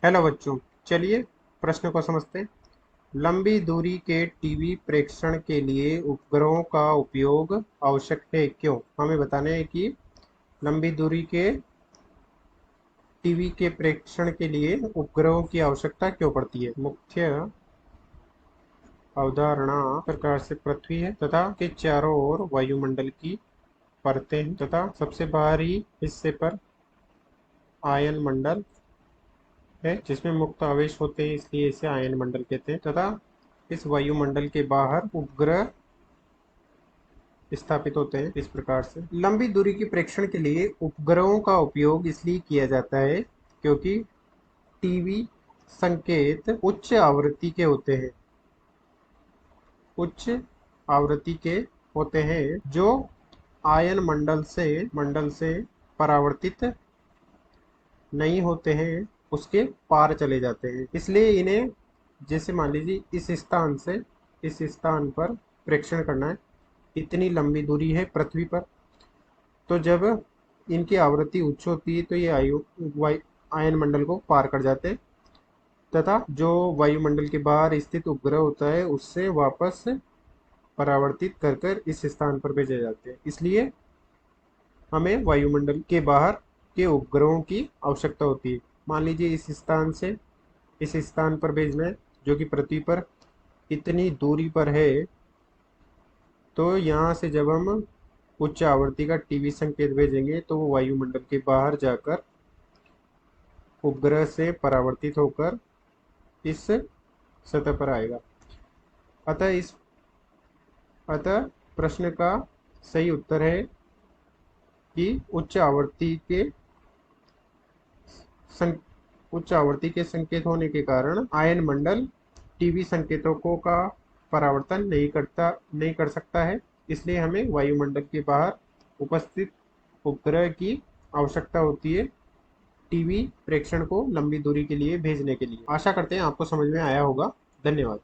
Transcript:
Hello बच्चों, चलिए प्रश्न को समझते हैं। लंबी दूरी के टीवी प्रेक्षण के लिए उपग्रहों का उपयोग आवश्यक है, क्यों? हमें बताना है कि लंबी दूरी के टीवी के प्रेक्षण के लिए उपग्रहों की आवश्यकता क्यों पड़ती है। मुख्य अवधारणा प्रकार से पृथ्वी है तथा के चारों ओर वायुमंडल की परतें हैं तथा सबसे बाहरी हिस्से पर आयन मंडल है जिसमें मुक्त आवेश होते हैं, इसलिए इसे आयन मंडल कहते हैं तथा इस वायुमंडल के बाहर उपग्रह स्थापित होते हैं। इस प्रकार से लंबी दूरी के प्रेक्षण के लिए उपग्रहों का उपयोग इसलिए किया जाता है क्योंकि टीवी संकेत उच्च आवृत्ति के होते हैं, उच्च आवृत्ति के होते हैं जो आयन मंडल से परावर्तित नहीं होते हैं, उसके पार चले जाते हैं। इसलिए इन्हें, जैसे मान लीजिए इस स्थान पर प्रेक्षण करना है, इतनी लंबी दूरी है पृथ्वी पर, तो जब इनकी आवृत्ति उच्च होती है तो ये आयन मंडल को पार कर जाते हैं तथा जो वायुमंडल के बाहर स्थित उपग्रह होता है उससे वापस परावर्तित कर कर इस स्थान पर भेजे जाते हैं। इसलिए हमें वायुमंडल के बाहर के उपग्रहों की आवश्यकता होती है। मान लीजिए इस स्थान पर भेजना है जो कि पृथ्वी पर इतनी दूरी पर है, तो यहाँ से जब हम उच्च आवृत्ति का टीवी संकेत भेजेंगे तो वो वायुमंडल के बाहर जाकर उपग्रह से परावर्तित होकर इस सतह पर आएगा। अतः इस अतः प्रश्न का सही उत्तर है कि सं, उच्च आवृत्ति के संकेत होने के कारण आयन मंडल टीवी संकेतों को का परावर्तन नहीं कर सकता है। इसलिए हमें वायुमंडल के बाहर उपस्थित उपग्रह की आवश्यकता होती है टीवी प्रेक्षण को लंबी दूरी के लिए भेजने के लिए। आशा करते हैं आपको समझ में आया होगा। धन्यवाद।